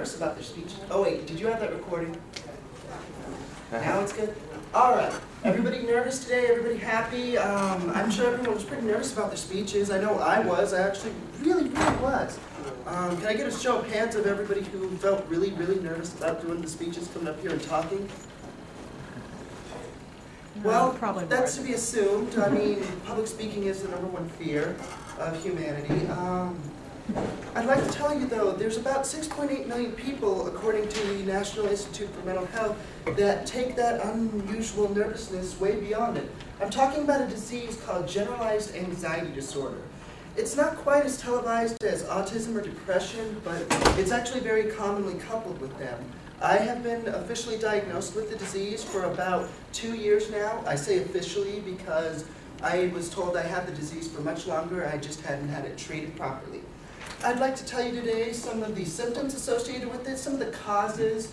nervous about their speech. Oh wait, did you have that recording? Now it's good? Alright. Everybody nervous today? Everybody happy? I'm sure everyone was pretty nervous about their speeches. I know I was. I actually really was. Can I get a show of hands of everybody who felt really nervous about doing the speeches, coming up here and talking? Well, probably that's to be assumed. I mean, public speaking is the #1 fear of humanity. I'd like to tell you, though, there's about 6.8 million people, according to the National Institute for Mental Health, that take that unusual nervousness way beyond it. I'm talking about a disease called generalized anxiety disorder. It's not quite as televised as autism or depression, but it's actually very commonly coupled with them. I have been officially diagnosed with the disease for about 2 years now. I say officially because I was told I had the disease for much longer, I just hadn't had it treated properly. I'd like to tell you today some of the symptoms associated with it, some of the causes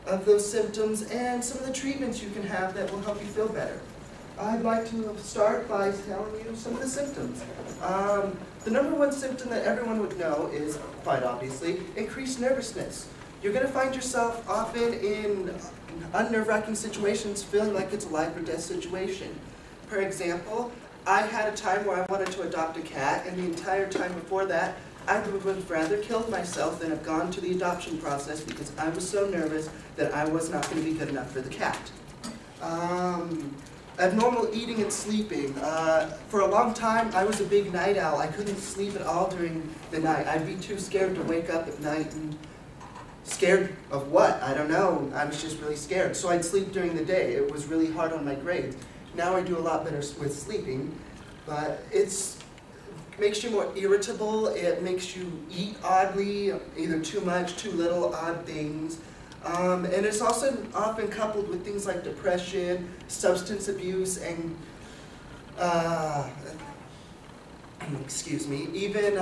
of those symptoms, and some of the treatments you can have that will help you feel better. I'd like to start by telling you some of the symptoms. The #1 symptom that everyone would know is, quite obviously, increased nervousness. You're going to find yourself often in unnerve-wracking situations feeling like it's a life or death situation. For example, I had a time where I wanted to adopt a cat, and the entire time before that, I would have rather killed myself than have gone to the adoption process because I was so nervous that I was not going to be good enough for the cat. Abnormal eating and sleeping. For a long time, I was a big night owl. I couldn't sleep at all during the night. I'd be too scared to wake up at night. And scared of what? I don't know. I was just really scared. So I'd sleep during the day. It was really hard on my grades. Now I do a lot better with sleeping, but it's makes you more irritable. It makes you eat oddly, either too much, too little, odd things. And it's also often coupled with things like depression, substance abuse, and excuse me, even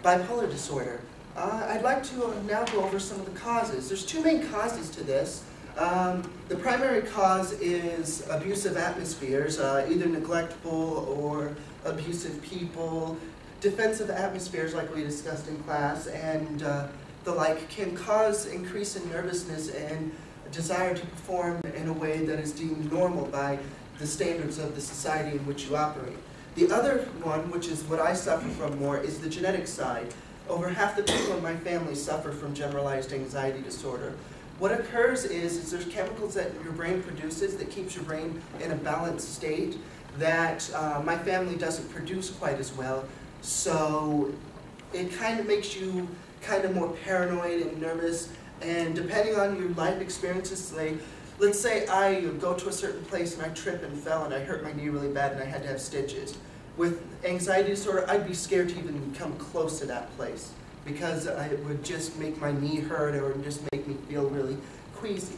bipolar disorder. I'd like to now go over some of the causes. There's 2 main causes to this. The primary cause is abusive atmospheres, either neglectful or abusive people. Defensive atmospheres, like we discussed in class, and the like, can cause increase in nervousness and a desire to perform in a way that is deemed normal by the standards of the society in which you operate. The other one, which is what I suffer from more, is the genetic side. Over half the people in my family suffer from generalized anxiety disorder. What occurs is there's chemicals that your brain produces that keeps your brain in a balanced state that my family doesn't produce quite as well. So it kind of makes you kind of more paranoid and nervous, and depending on your life experiences, let's say I go to a certain place and I trip and fell and I hurt my knee really bad and I had to have stitches. With anxiety disorder, I'd be scared to even come close to that place because it would just make my knee hurt or just make me feel really queasy.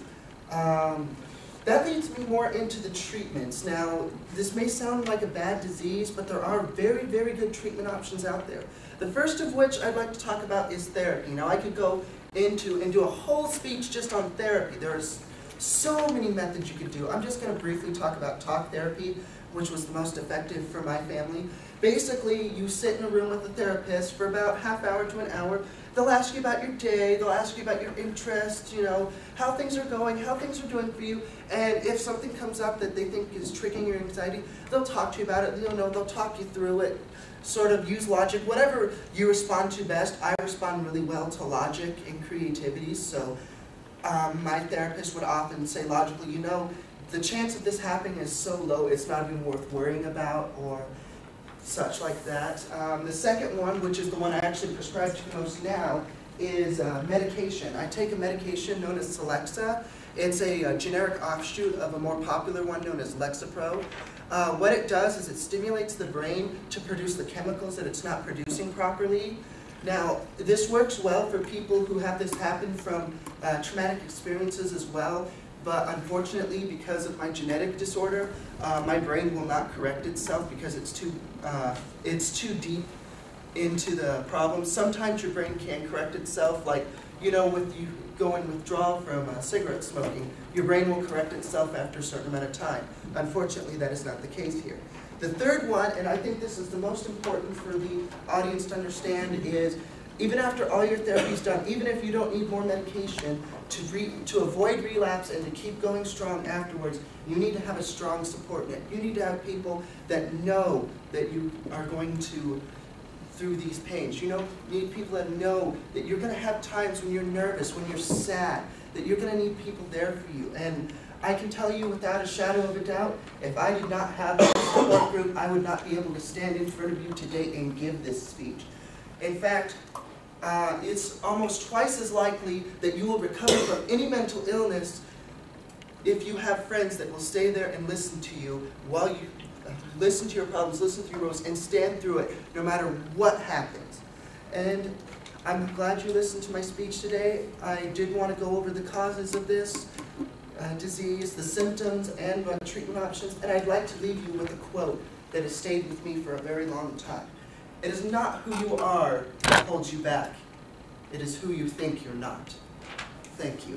That leads me more into the treatments. Now, this may sound like a bad disease, but there are very good treatment options out there. The first of which I'd like to talk about is therapy. Now, I could go into and do a whole speech just on therapy. There's so many methods you could do. I'm just going to briefly talk about talk therapy, which was the most effective for my family. Basically, you sit in a room with a therapist for about half hour to an hour. They'll ask you about your day, they'll ask you about your interests, you know, how things are going, how things are doing for you, and if something comes up that they think is triggering your anxiety, they'll talk to you about it, they'll talk you through it, sort of use logic, whatever you respond to best. I respond really well to logic and creativity, so my therapist would often say logically, the chance of this happening is so low, it's not even worth worrying about, or such like that. The second one, which is the one I actually prescribe to most now, is medication. I take a medication known as Celexa. It's a generic offshoot of a more popular one known as Lexapro. What it does is it stimulates the brain to produce the chemicals that it's not producing properly. Now, this works well for people who have this happen from traumatic experiences as well. But unfortunately, because of my genetic disorder, my brain will not correct itself because it's too deep into the problem. Sometimes your brain can correct itself, like, with you going withdrawal from cigarette smoking, your brain will correct itself after a certain amount of time. Unfortunately, that is not the case here. The third one, and I think this is the most important for the audience to understand, is Even after all your therapy's done, even if you don't need more medication, to avoid relapse and to keep going strong afterwards, you need to have a strong support net. You need to have people that know that you are going to through these pains. You need people that know that you're going to have times when you're nervous, when you're sad, that you're going to need people there for you. And I can tell you without a shadow of a doubt, if I did not have this support group, I would not be able to stand in front of you today and give this speech. In fact, it's almost twice as likely that you will recover from any mental illness if you have friends that will stay there and listen to you while you listen to your problems, listen to your woes, and stand through it no matter what happens. And I'm glad you listened to my speech today. I did want to go over the causes of this disease, the symptoms, and treatment options, and I'd like to leave you with a quote that has stayed with me for a very long time. It is not who you are that holds you back. It is who you think you're not. Thank you.